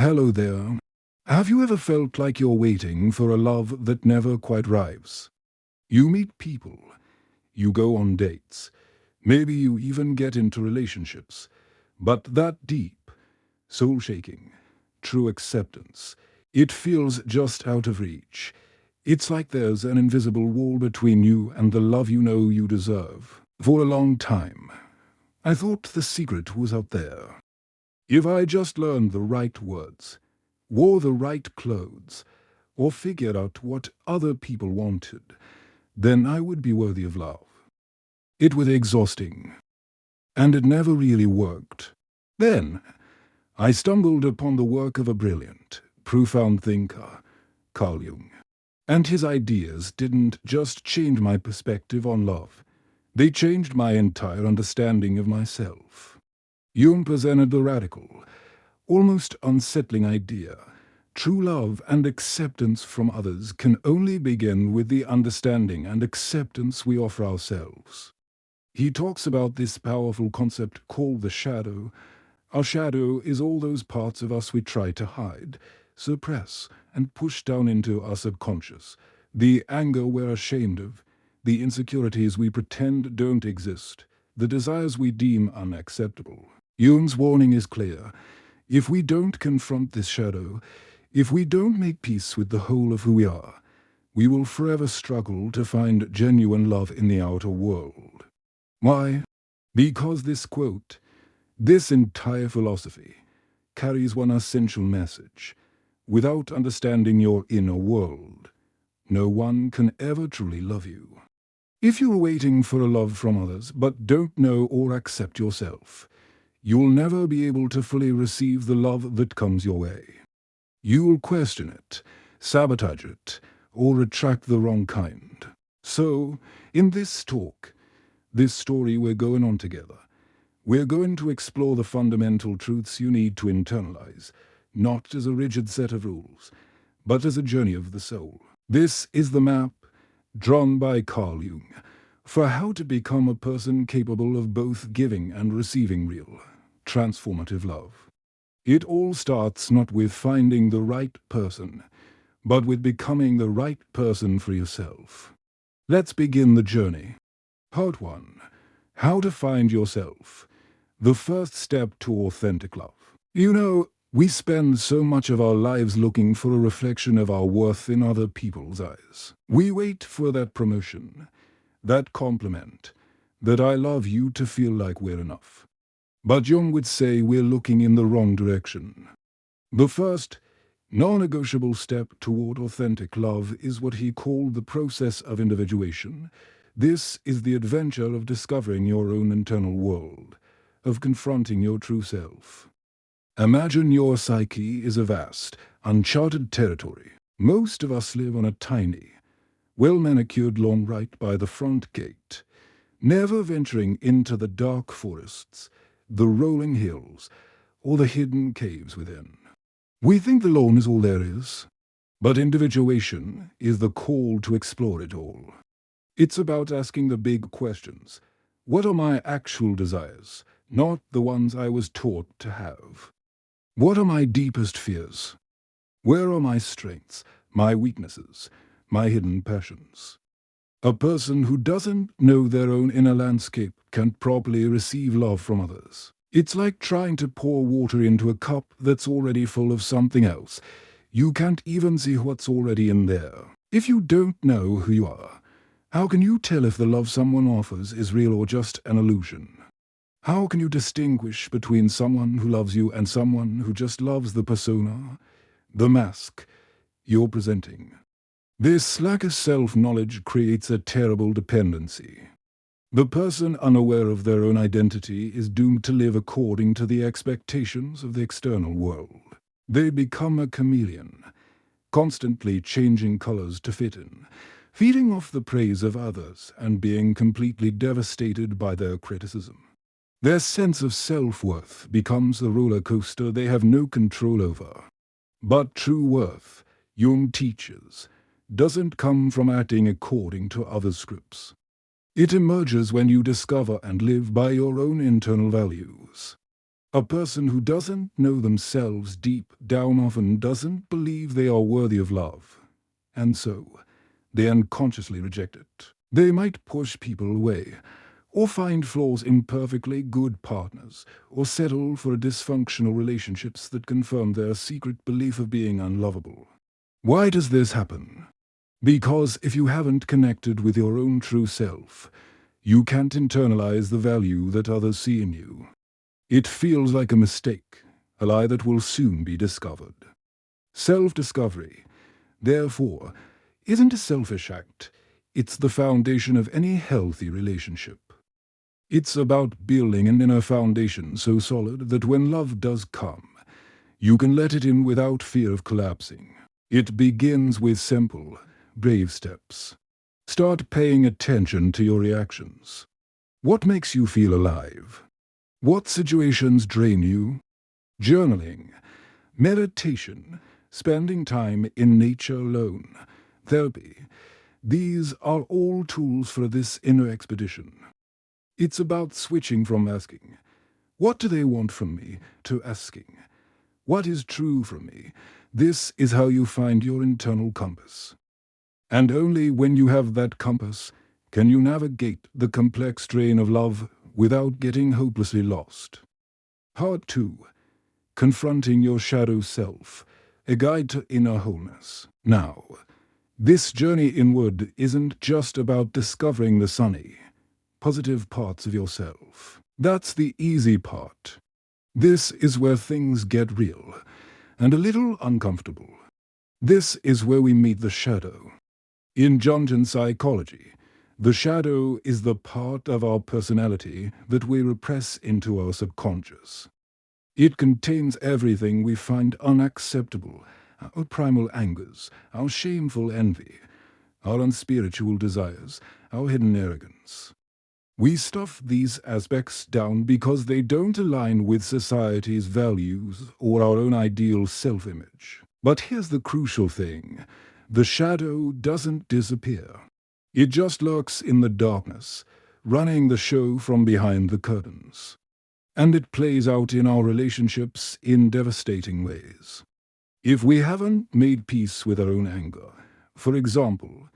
Hello there. Have you ever felt like you're waiting for a love that never quite arrives? You meet people, you go on dates, maybe you even get into relationships, but that deep, soul-shaking, true acceptance, it feels just out of reach. It's like there's an invisible wall between you and the love you know you deserve. For a long time, I thought the secret was out there. If I just learned the right words, wore the right clothes, or figured out what other people wanted, then I would be worthy of love. It was exhausting, and it never really worked. Then, I stumbled upon the work of a brilliant, profound thinker, Carl Jung. And his ideas didn't just change my perspective on love, they changed my entire understanding of myself. Jung presented the radical, almost unsettling idea. True love and acceptance from others can only begin with the understanding and acceptance we offer ourselves. He talks about this powerful concept called the shadow. Our shadow is all those parts of us we try to hide, suppress, and push down into our subconscious. The anger we're ashamed of, the insecurities we pretend don't exist, the desires we deem unacceptable. Jung's warning is clear. If we don't confront this shadow, if we don't make peace with the whole of who we are, we will forever struggle to find genuine love in the outer world. Why? Because this quote, this entire philosophy, carries one essential message. Without understanding your inner world, no one can ever truly love you. If you're waiting for a love from others but don't know or accept yourself, you'll never be able to fully receive the love that comes your way. You'll question it, sabotage it, or attract the wrong kind. So, in this talk, this story we're going on together, we're going to explore the fundamental truths you need to internalize, not as a rigid set of rules, but as a journey of the soul. This is the map, drawn by Carl Jung, for how to become a person capable of both giving and receiving real, transformative love. It all starts not with finding the right person, but with becoming the right person for yourself. Let's begin the journey. Part 1. How to find yourself. The first step to authentic love. You know, we spend so much of our lives looking for a reflection of our worth in other people's eyes. We wait for that promotion, that compliment, that I love you to feel like we're enough. But Jung would say we're looking in the wrong direction. The first, non-negotiable step toward authentic love is what he called the process of individuation. This is the adventure of discovering your own internal world, of confronting your true self. Imagine your psyche is a vast, uncharted territory. Most of us live on a tiny, well-manicured lawn right by the front gate, never venturing into the dark forests, the rolling hills, or the hidden caves within. We think the lawn is all there is, but individuation is the call to explore it all. It's about asking the big questions. What are my actual desires, not the ones I was taught to have? What are my deepest fears? Where are my strengths, my weaknesses, my hidden passions? A person who doesn't know their own inner landscape can't properly receive love from others. It's like trying to pour water into a cup that's already full of something else. You can't even see what's already in there. If you don't know who you are, how can you tell if the love someone offers is real or just an illusion? How can you distinguish between someone who loves you and someone who just loves the persona, the mask you're presenting? This lack of self-knowledge creates a terrible dependency. The person unaware of their own identity is doomed to live according to the expectations of the external world. They become a chameleon, constantly changing colors to fit in, feeding off the praise of others and being completely devastated by their criticism. Their sense of self-worth becomes a roller coaster they have no control over. But true worth, Jung teaches, doesn't come from acting according to others' scripts. It emerges when you discover and live by your own internal values. A person who doesn't know themselves deep down often doesn't believe they are worthy of love, and so they unconsciously reject it. They might push people away, or find flaws in perfectly good partners, or settle for dysfunctional relationships that confirm their secret belief of being unlovable. Why does this happen? Because if you haven't connected with your own true self, you can't internalize the value that others see in you. It feels like a mistake, a lie that will soon be discovered. Self-discovery, therefore, isn't a selfish act. It's the foundation of any healthy relationship. It's about building an inner foundation so solid that when love does come, you can let it in without fear of collapsing. It begins with simple, brave steps. Start paying attention to your reactions. What makes you feel alive? What situations drain you? Journaling, meditation, spending time in nature alone, therapy. These are all tools for this inner expedition. It's about switching from asking, "What do they want from me?" to asking, "What is true for me?" This is how you find your internal compass. And only when you have that compass can you navigate the complex terrain of love without getting hopelessly lost. Part 2. Confronting Your Shadow Self, a guide to inner wholeness. Now, this journey inward isn't just about discovering the sunny, positive parts of yourself. That's the easy part. This is where things get real and a little uncomfortable. This is where we meet the shadow. In Jungian psychology, the shadow is the part of our personality that we repress into our subconscious. It contains everything we find unacceptable, our primal angers, our shameful envy, our unspiritual desires, our hidden arrogance. We stuff these aspects down because they don't align with society's values or our own ideal self-image. But here's the crucial thing. The shadow doesn't disappear. It just lurks in the darkness, running the show from behind the curtains. And it plays out in our relationships in devastating ways. If we haven't made peace with our own anger, for example,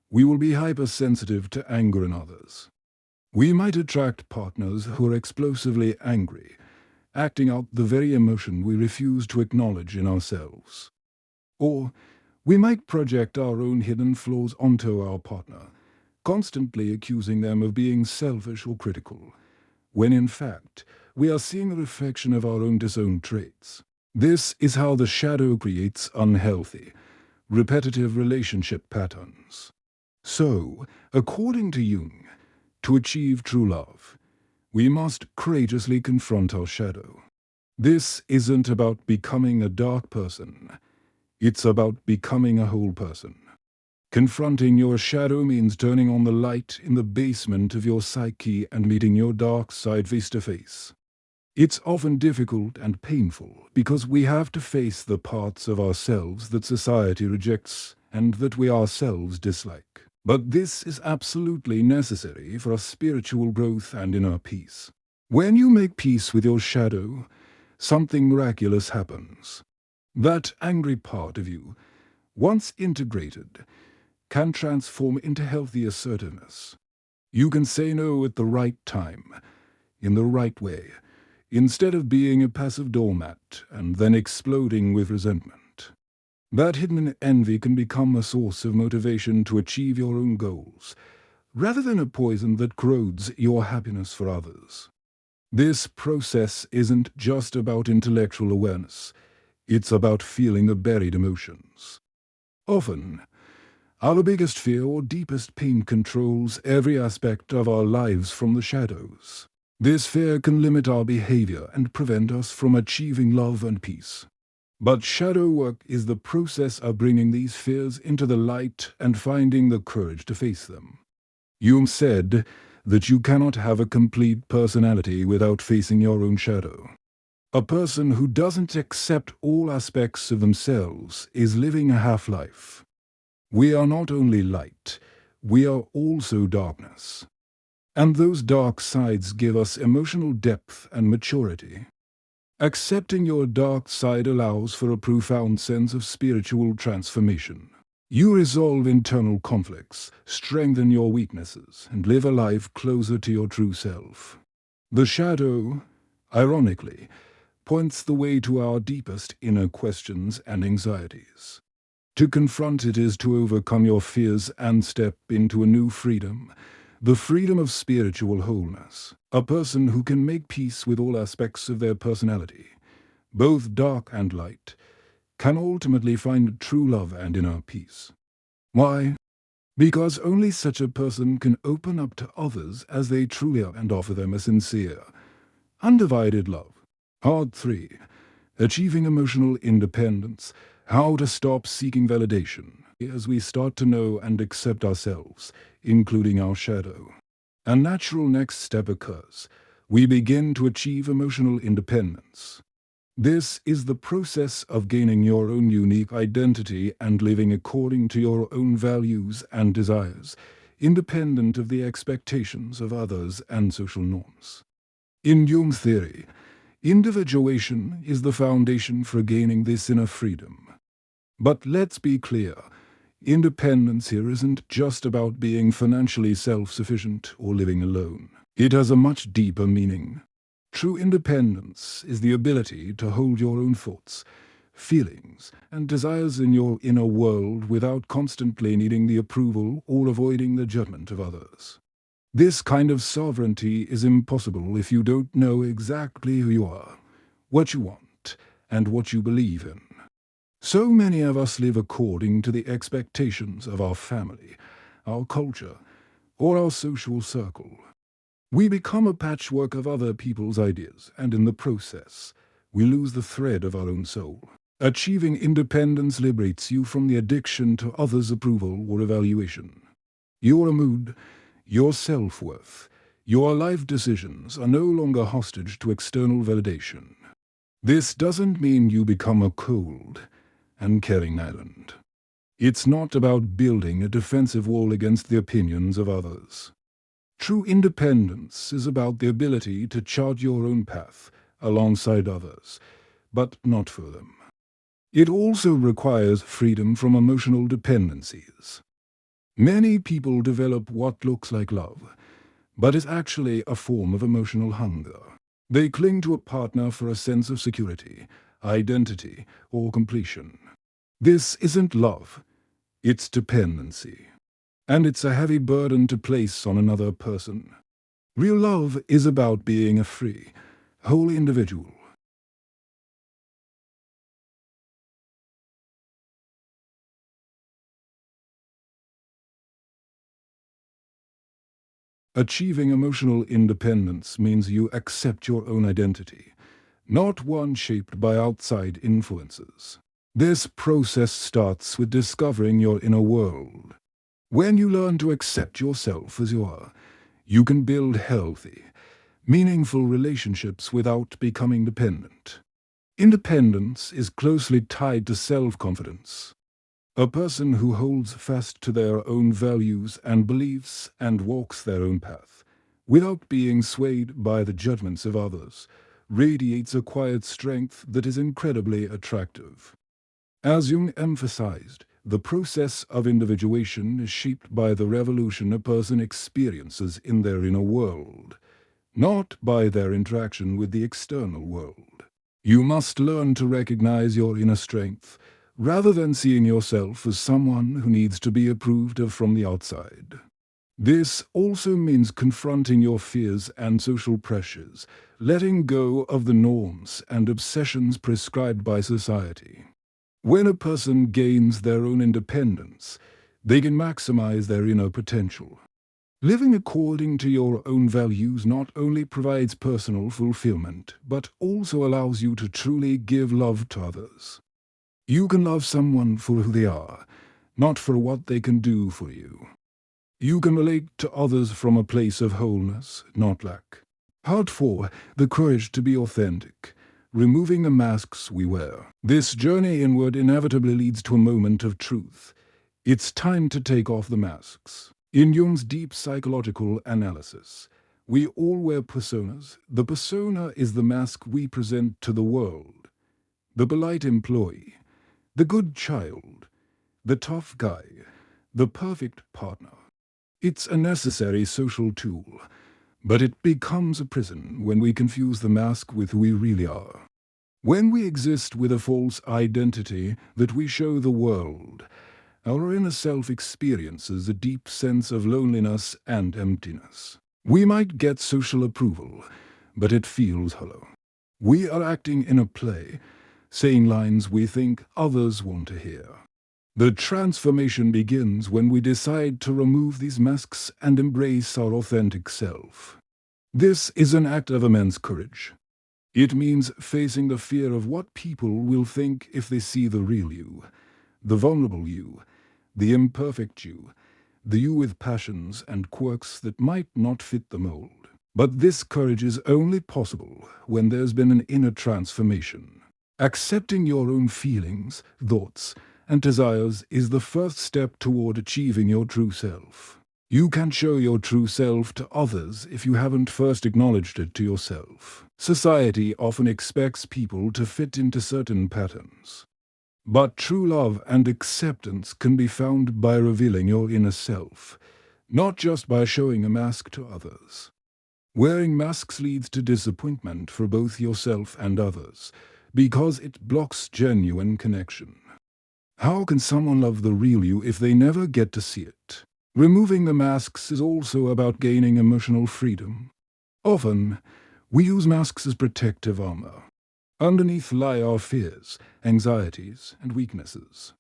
we will be hypersensitive to anger in others. We might attract partners who are explosively angry, acting out the very emotion we refuse to acknowledge in ourselves. Or we might project our own hidden flaws onto our partner, constantly accusing them of being selfish or critical, when in fact we are seeing a reflection of our own disowned traits. This is how the shadow creates unhealthy, repetitive relationship patterns. So, according to Jung, to achieve true love, we must courageously confront our shadow. This isn't about becoming a dark person. It's about becoming a whole person. Confronting your shadow means turning on the light in the basement of your psyche and meeting your dark side face to face. It's often difficult and painful because we have to face the parts of ourselves that society rejects and that we ourselves dislike. But this is absolutely necessary for our spiritual growth and inner peace. When you make peace with your shadow, something miraculous happens. That angry part of you, once integrated, can transform into healthy assertiveness. You can say no at the right time, in the right way, instead of being a passive doormat and then exploding with resentment. That hidden envy can become a source of motivation to achieve your own goals, rather than a poison that corrodes your happiness for others. This process isn't just about intellectual awareness. It's about feeling the buried emotions. Often, our biggest fear or deepest pain controls every aspect of our lives from the shadows. This fear can limit our behavior and prevent us from achieving love and peace. But shadow work is the process of bringing these fears into the light and finding the courage to face them. Jung said that you cannot have a complete personality without facing your own shadow. A person who doesn't accept all aspects of themselves is living a half-life. We are not only light, we are also darkness. And those dark sides give us emotional depth and maturity. Accepting your dark side allows for a profound sense of spiritual transformation. You resolve internal conflicts, strengthen your weaknesses, and live a life closer to your true self. The shadow, ironically, points the way to our deepest inner questions and anxieties. To confront it is to overcome your fears and step into a new freedom, the freedom of spiritual wholeness. A person who can make peace with all aspects of their personality, both dark and light, can ultimately find true love and inner peace. Why? Because only such a person can open up to others as they truly are and offer them a sincere, undivided love. Part 3. Achieving Emotional Independence. How to stop seeking validation as we start to know and accept ourselves, including our shadow. A natural next step occurs. We begin to achieve emotional independence. This is the process of gaining your own unique identity and living according to your own values and desires, independent of the expectations of others and social norms. In Jung's theory, individuation is the foundation for gaining this inner freedom. But let's be clear, independence here isn't just about being financially self-sufficient or living alone. It has a much deeper meaning. True independence is the ability to hold your own thoughts, feelings, and desires in your inner world without constantly needing the approval or avoiding the judgment of others. This kind of sovereignty is impossible if you don't know exactly who you are, what you want, and what you believe in. So many of us live according to the expectations of our family, our culture, or our social circle. We become a patchwork of other people's ideas, and in the process, we lose the thread of our own soul. Achieving independence liberates you from the addiction to others' approval or evaluation. Your mood, your self-worth, your life decisions are no longer hostage to external validation. This doesn't mean you become a cold and caring island. It's not about building a defensive wall against the opinions of others. True independence is about the ability to chart your own path alongside others, but not for them. It also requires freedom from emotional dependencies. Many people develop what looks like love, but is actually a form of emotional hunger. They cling to a partner for a sense of security, identity, or completion. This isn't love, it's dependency. And it's a heavy burden to place on another person. Real love is about being a free, whole individual. Achieving emotional independence means you accept your own identity, not one shaped by outside influences. This process starts with discovering your inner world. When you learn to accept yourself as you are, you can build healthy, meaningful relationships without becoming dependent. Independence is closely tied to self-confidence. A person who holds fast to their own values and beliefs and walks their own path, without being swayed by the judgments of others, radiates a quiet strength that is incredibly attractive. As Jung emphasized, the process of individuation is shaped by the revolution a person experiences in their inner world, not by their interaction with the external world. You must learn to recognize your inner strength, rather than seeing yourself as someone who needs to be approved of from the outside. This also means confronting your fears and social pressures, letting go of the norms and obsessions prescribed by society. When a person gains their own independence, they can maximize their inner potential. Living according to your own values not only provides personal fulfillment, but also allows you to truly give love to others. You can love someone for who they are, not for what they can do for you. You can relate to others from a place of wholeness, not lack. Part 4. The courage to be authentic. Removing the masks we wear. This journey inward inevitably leads to a moment of truth. It's time to take off the masks. In Jung's deep psychological analysis, We all wear personas. The persona is the mask we present to the world. The polite employee, the good child, the tough guy, the perfect partner. It's a necessary social tool, but it becomes a prison when we confuse the mask with who we really are. When we exist with a false identity that we show the world, our inner self experiences a deep sense of loneliness and emptiness. We might get social approval, but it feels hollow. We are acting in a play, saying lines we think others want to hear. The transformation begins when we decide to remove these masks and embrace our authentic self. This is an act of immense courage. It means facing the fear of what people will think if they see the real you, the vulnerable you, the imperfect you, the you with passions and quirks that might not fit the mold. But this courage is only possible when there's been an inner transformation. Accepting your own feelings, thoughts, and desires is the first step toward achieving your true self. You can't show your true self to others if you haven't first acknowledged it to yourself. Society often expects people to fit into certain patterns. But true love and acceptance can be found by revealing your inner self, not just by showing a mask to others. Wearing masks leads to disappointment for both yourself and others, because it blocks genuine connection. How can someone love the real you if they never get to see it? Removing the masks is also about gaining emotional freedom. Often, we use masks as protective armor. Underneath lie our fears, anxieties, and weaknesses.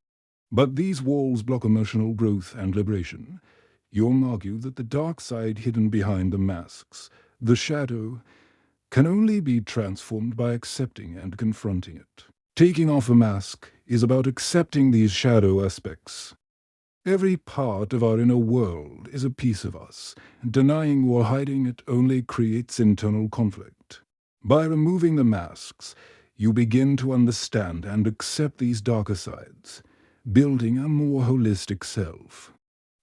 But these walls block emotional growth and liberation. Jung argued that the dark side hidden behind the masks, the shadow, can only be transformed by accepting and confronting it. Taking off a mask is about accepting these shadow aspects. Every part of our inner world is a piece of us, and denying or hiding it only creates internal conflict. By removing the masks, you begin to understand and accept these darker sides, building a more holistic self.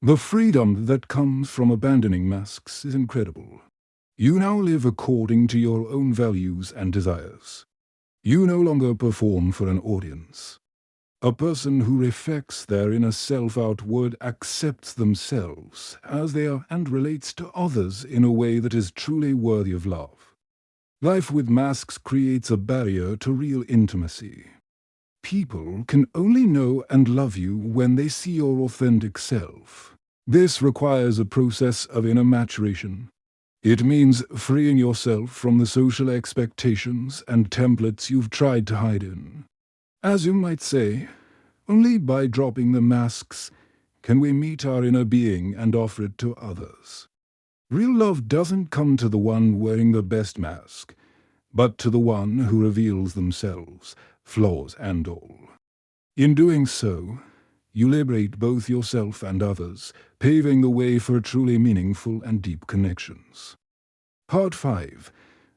The freedom that comes from abandoning masks is incredible. You now live according to your own values and desires. You no longer perform for an audience. A person who reflects their inner self outward accepts themselves as they are and relates to others in a way that is truly worthy of love. Life with masks creates a barrier to real intimacy. People can only know and love you when they see your authentic self. This requires a process of inner maturation. It means freeing yourself from the social expectations and templates you've tried to hide in. As you might say, only by dropping the masks can we meet our inner being and offer it to others. Real love doesn't come to the one wearing the best mask, but to the one who reveals themselves, flaws and all. In doing so, you liberate both yourself and others, paving the way for truly meaningful and deep connections. Part 5.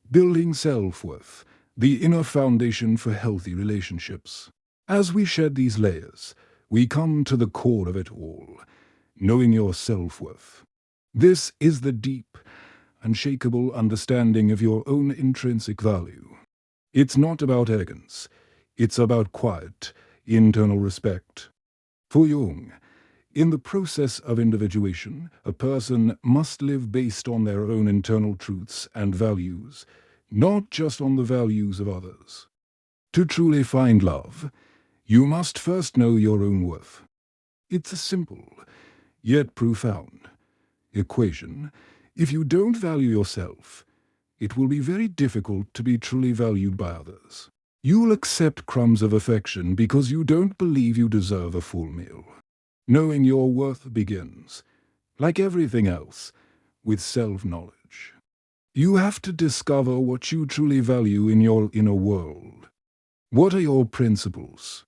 Building Self-Worth, the inner foundation for healthy relationships. As we shed these layers, we come to the core of it all, knowing your self-worth. This is the deep, unshakable understanding of your own intrinsic value. It's not about arrogance, it's about quiet, internal respect. For Jung, in the process of individuation, a person must live based on their own internal truths and values, not just on the values of others. To truly find love, you must first know your own worth. It's a simple, yet profound, equation. If you don't value yourself, it will be very difficult to be truly valued by others. You'll accept crumbs of affection because you don't believe you deserve a full meal. Knowing your worth begins, like everything else, with self-knowledge. You have to discover what you truly value in your inner world. What are your principles?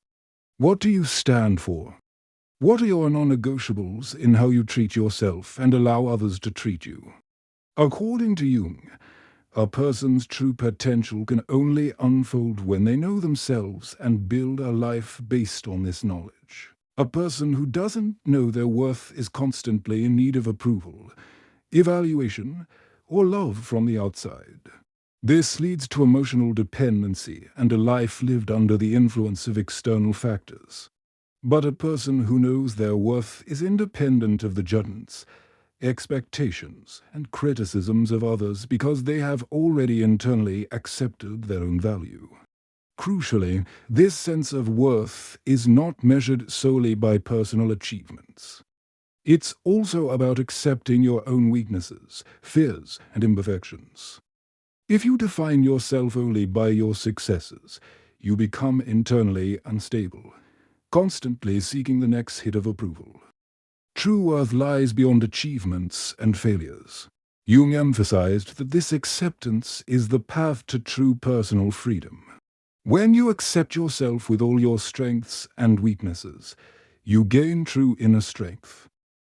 What do you stand for? What are your non-negotiables in how you treat yourself and allow others to treat you? According to Jung, a person's true potential can only unfold when they know themselves and build a life based on this knowledge. A person who doesn't know their worth is constantly in need of approval, evaluation, or love from the outside. This leads to emotional dependency and a life lived under the influence of external factors. But a person who knows their worth is independent of the judgments, expectations, and criticisms of others because they have already internally accepted their own value. Crucially, this sense of worth is not measured solely by personal achievements. It's also about accepting your own weaknesses, fears, and imperfections. If you define yourself only by your successes, you become internally unstable, constantly seeking the next hit of approval. True worth lies beyond achievements and failures. Jung emphasized that this acceptance is the path to true personal freedom. When you accept yourself with all your strengths and weaknesses, you gain true inner strength.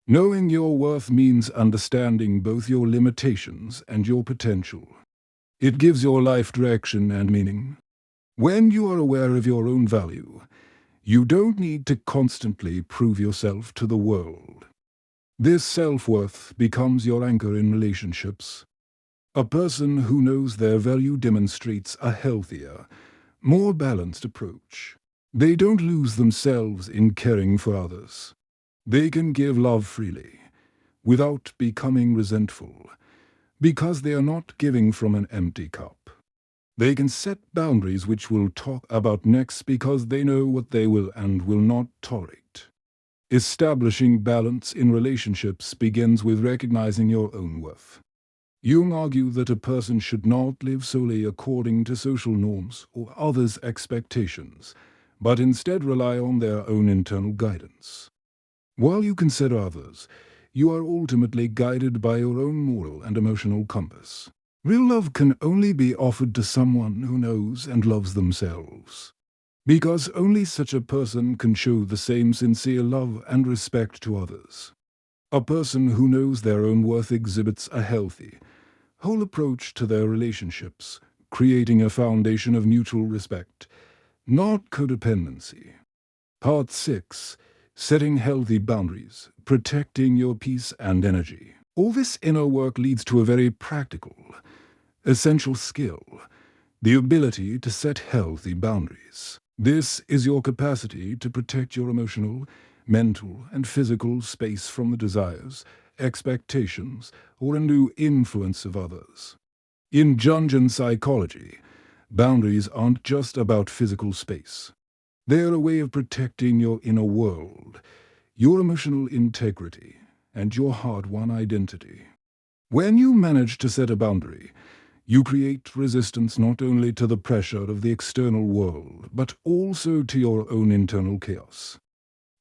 Knowing your worth means understanding both your limitations and your potential. It gives your life direction and meaning. When you are aware of your own value, you don't need to constantly prove yourself to the world. This self-worth becomes your anchor in relationships. A person who knows their value demonstrates a healthier, more balanced approach. They don't lose themselves in caring for others. They can give love freely, without becoming resentful, because they are not giving from an empty cup. They can set boundaries which we'll talk about next because they know what they will and will not tolerate. Establishing balance in relationships begins with recognizing your own worth. Jung argued that a person should not live solely according to social norms or others' expectations, but instead rely on their own internal guidance. While you consider others, you are ultimately guided by your own moral and emotional compass. Real love can only be offered to someone who knows and loves themselves, because only such a person can show the same sincere love and respect to others. A person who knows their own worth exhibits a healthy, whole approach to their relationships, creating a foundation of mutual respect, not codependency. Part 6. Setting healthy boundaries, protecting your peace and energy. All this inner work leads to a very practical, essential skill, the ability to set healthy boundaries. This is your capacity to protect your emotional, mental, and physical space from the desires, expectations, or undue influence of others. In Jungian psychology, boundaries aren't just about physical space. They're a way of protecting your inner world, your emotional integrity, and your hard-won identity. When you manage to set a boundary, you create resistance not only to the pressure of the external world, but also to your own internal chaos.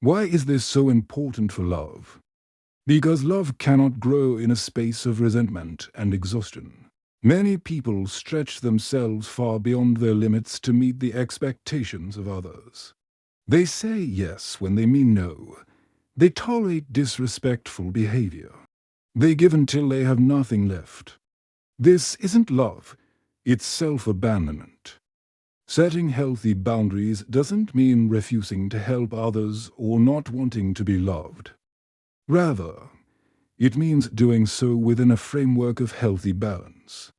Why is this so important for love? Because love cannot grow in a space of resentment and exhaustion. Many people stretch themselves far beyond their limits to meet the expectations of others. They say yes when they mean no. They tolerate disrespectful behavior. They give until they have nothing left. This isn't love, it's self-abandonment. Setting healthy boundaries doesn't mean refusing to help others or not wanting to be loved. Rather, it means doing so within a framework of healthy balance.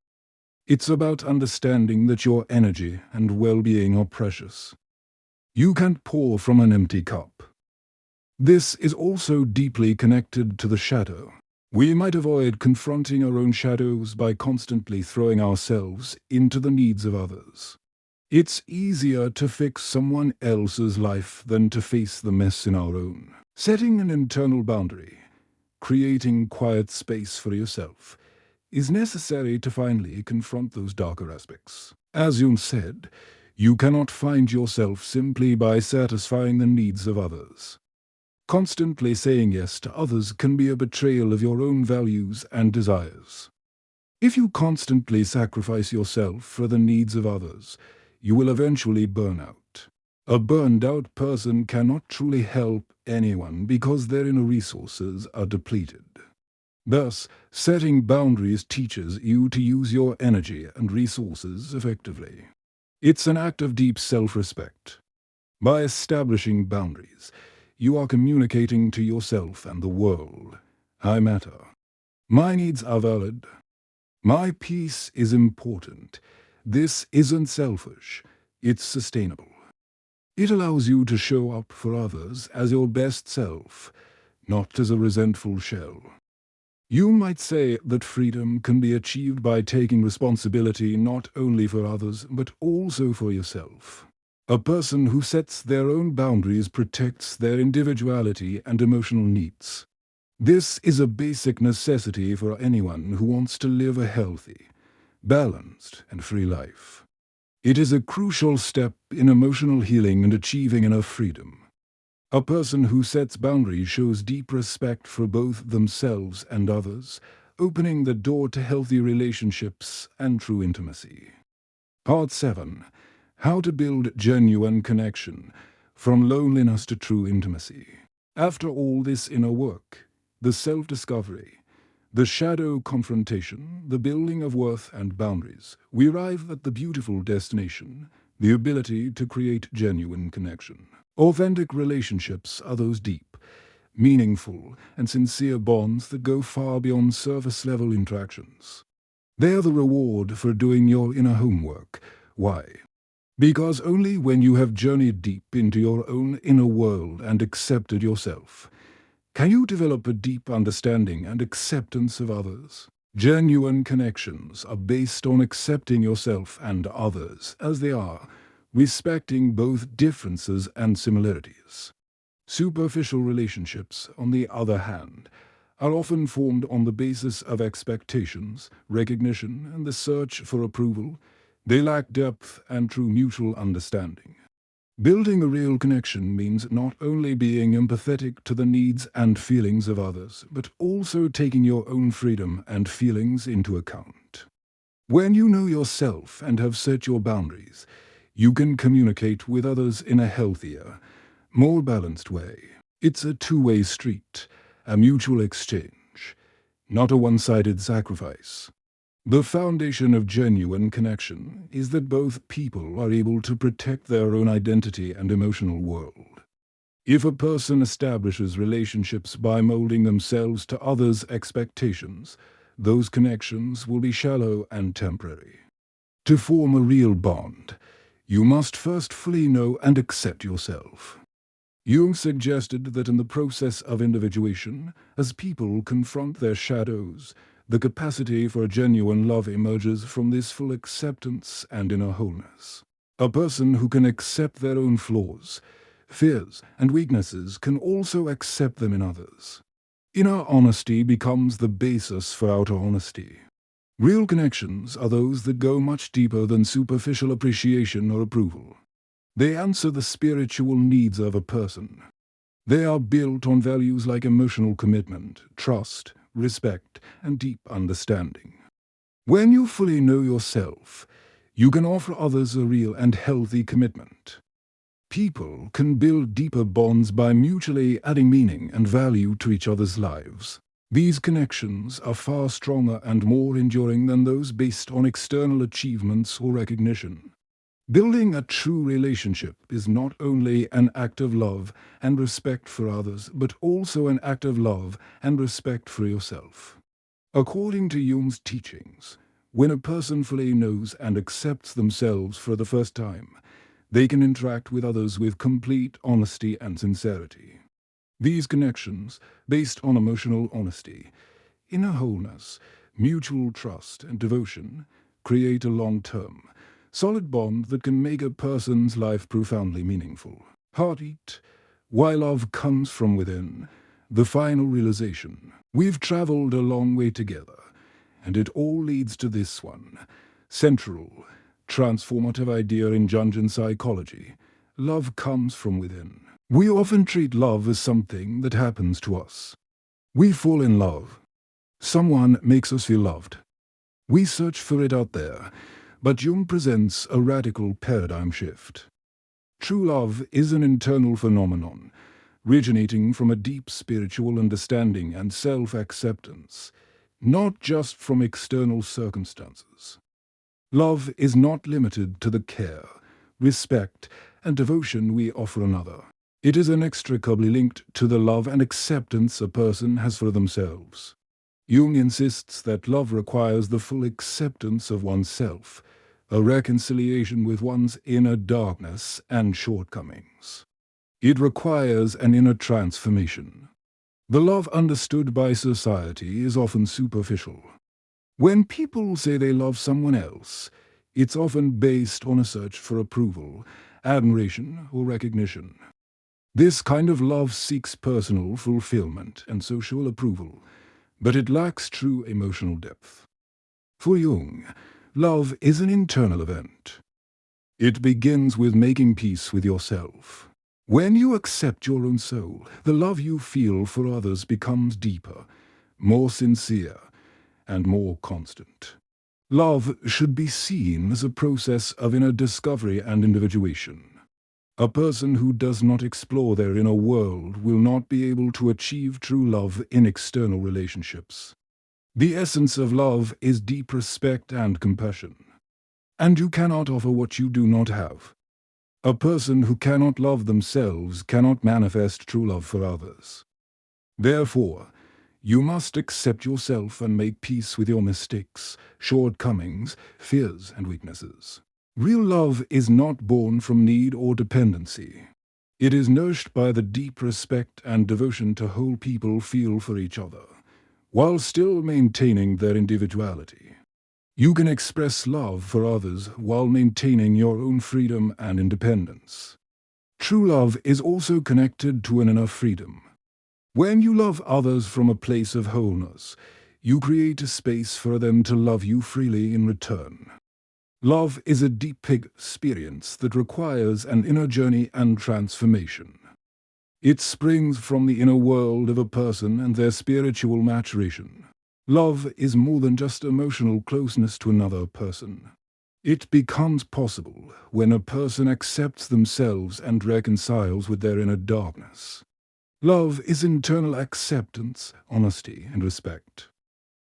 It's about understanding that your energy and well-being are precious. You can't pour from an empty cup. This is also deeply connected to the shadow. We might avoid confronting our own shadows by constantly throwing ourselves into the needs of others. It's easier to fix someone else's life than to face the mess in our own. Setting an internal boundary, creating quiet space for yourself, is necessary to finally confront those darker aspects. As Jung said, you cannot find yourself simply by satisfying the needs of others. Constantly saying yes to others can be a betrayal of your own values and desires. If you constantly sacrifice yourself for the needs of others, you will eventually burn out. A burned-out person cannot truly help anyone because their inner resources are depleted. Thus, setting boundaries teaches you to use your energy and resources effectively. It's an act of deep self-respect. By establishing boundaries, you are communicating to yourself and the world, I matter. My needs are valid. My peace is important. This isn't selfish. It's sustainable. It allows you to show up for others as your best self, not as a resentful shell. You might say that freedom can be achieved by taking responsibility not only for others, but also for yourself. A person who sets their own boundaries protects their individuality and emotional needs. This is a basic necessity for anyone who wants to live a healthy, balanced, and free life. It is a crucial step in emotional healing and achieving inner freedom. A person who sets boundaries shows deep respect for both themselves and others, opening the door to healthy relationships and true intimacy. Part 7. How to build genuine connection, from loneliness to true intimacy. After all this inner work, the self-discovery, the shadow confrontation, the building of worth and boundaries, we arrive at the beautiful destination, the ability to create genuine connection. Authentic relationships are those deep, meaningful, and sincere bonds that go far beyond surface-level interactions. They are the reward for doing your inner homework. Why? Because only when you have journeyed deep into your own inner world and accepted yourself, can you develop a deep understanding and acceptance of others. Genuine connections are based on accepting yourself and others as they are, respecting both differences and similarities. Superficial relationships, on the other hand, are often formed on the basis of expectations, recognition, and the search for approval. They lack depth and true mutual understanding. Building a real connection means not only being empathetic to the needs and feelings of others, but also taking your own freedom and feelings into account. When you know yourself and have set your boundaries, you can communicate with others in a healthier, more balanced way. It's a two-way street, a mutual exchange, not a one-sided sacrifice. The foundation of genuine connection is that both people are able to protect their own identity and emotional world. If a person establishes relationships by molding themselves to others' expectations, those connections will be shallow and temporary. To form a real bond, you must first fully know and accept yourself. Jung suggested that in the process of individuation, as people confront their shadows, the capacity for genuine love emerges from this full acceptance and inner wholeness. A person who can accept their own flaws, fears, and weaknesses can also accept them in others. Inner honesty becomes the basis for outer honesty. Real connections are those that go much deeper than superficial appreciation or approval. They answer the spiritual needs of a person. They are built on values like emotional commitment, trust, respect, and deep understanding. When you fully know yourself, you can offer others a real and healthy commitment. People can build deeper bonds by mutually adding meaning and value to each other's lives. These connections are far stronger and more enduring than those based on external achievements or recognition. Building a true relationship is not only an act of love and respect for others, but also an act of love and respect for yourself. According to Jung's teachings, when a person fully knows and accepts themselves for the first time, they can interact with others with complete honesty and sincerity. These connections, based on emotional honesty, inner wholeness, mutual trust, and devotion, create a long-term, solid bond that can make a person's life profoundly meaningful. Heartbeat, why love comes from within, the final realization. We've traveled a long way together, and it all leads to this one, central, transformative idea in Jungian psychology. Love comes from within. We often treat love as something that happens to us. We fall in love. Someone makes us feel loved. We search for it out there, but Jung presents a radical paradigm shift. True love is an internal phenomenon, originating from a deep spiritual understanding and self-acceptance, not just from external circumstances. Love is not limited to the care, respect, and devotion we offer another. It is inextricably linked to the love and acceptance a person has for themselves. Jung insists that love requires the full acceptance of oneself, a reconciliation with one's inner darkness and shortcomings. It requires an inner transformation. The love understood by society is often superficial. When people say they love someone else, it's often based on a search for approval, admiration, or recognition. This kind of love seeks personal fulfillment and social approval, but it lacks true emotional depth. For Jung, love is an internal event. It begins with making peace with yourself. When you accept your own soul, the love you feel for others becomes deeper, more sincere, and more constant. Love should be seen as a process of inner discovery and individuation. A person who does not explore their inner world will not be able to achieve true love in external relationships. The essence of love is deep respect and compassion. And you cannot offer what you do not have. A person who cannot love themselves cannot manifest true love for others. Therefore, you must accept yourself and make peace with your mistakes, shortcomings, fears, and weaknesses. Real love is not born from need or dependency. It is nourished by the deep respect and devotion to whole people feel for each other, while still maintaining their individuality. You can express love for others while maintaining your own freedom and independence. True love is also connected to an inner freedom. When you love others from a place of wholeness, you create a space for them to love you freely in return. Love is a deep experience that requires an inner journey and transformation. It springs from the inner world of a person and their spiritual maturation. Love is more than just emotional closeness to another person. It becomes possible when a person accepts themselves and reconciles with their inner darkness. Love is internal acceptance, honesty, and respect.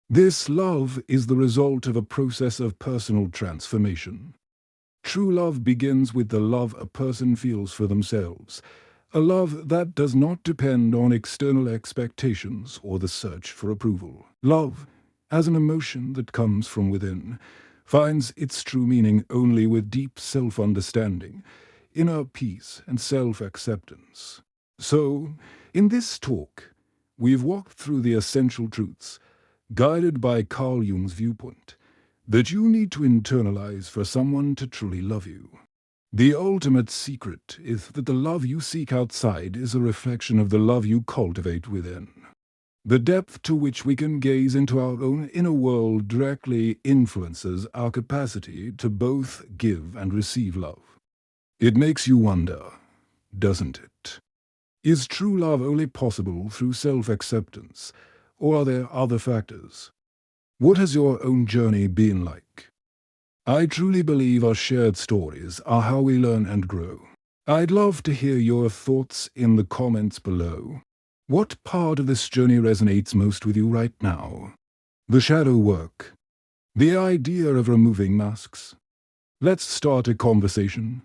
This love is the result of a process of personal transformation. True love begins with the love a person feels for themselves, a love that does not depend on external expectations or the search for approval. Love, as an emotion that comes from within, finds its true meaning only with deep self-understanding, inner peace, and self-acceptance. So, in this talk, we've walked through the essential truths, guided by Carl Jung's viewpoint, that you need to internalize for someone to truly love you. The ultimate secret is that the love you seek outside is a reflection of the love you cultivate within. The depth to which we can gaze into our own inner world directly influences our capacity to both give and receive love. It makes you wonder, doesn't it? Is true love only possible through self-acceptance, or are there other factors? What has your own journey been like? I truly believe our shared stories are how we learn and grow. I'd love to hear your thoughts in the comments below. What part of this journey resonates most with you right now? The shadow work. The idea of removing masks. Let's start a conversation.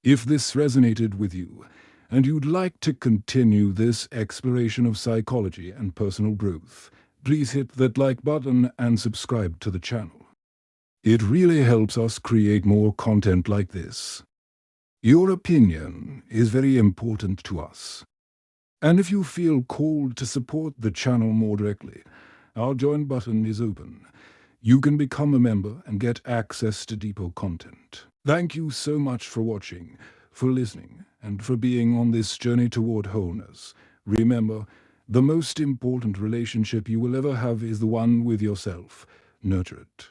If this resonated with you, and you'd like to continue this exploration of psychology and personal growth, please hit that like button and subscribe to the channel. It really helps us create more content like this. Your opinion is very important to us. And if you feel called to support the channel more directly, our join button is open. You can become a member and get access to deeper content. Thank you so much for watching, for listening, and for being on this journey toward wholeness. Remember, the most important relationship you will ever have is the one with yourself. Nurture it.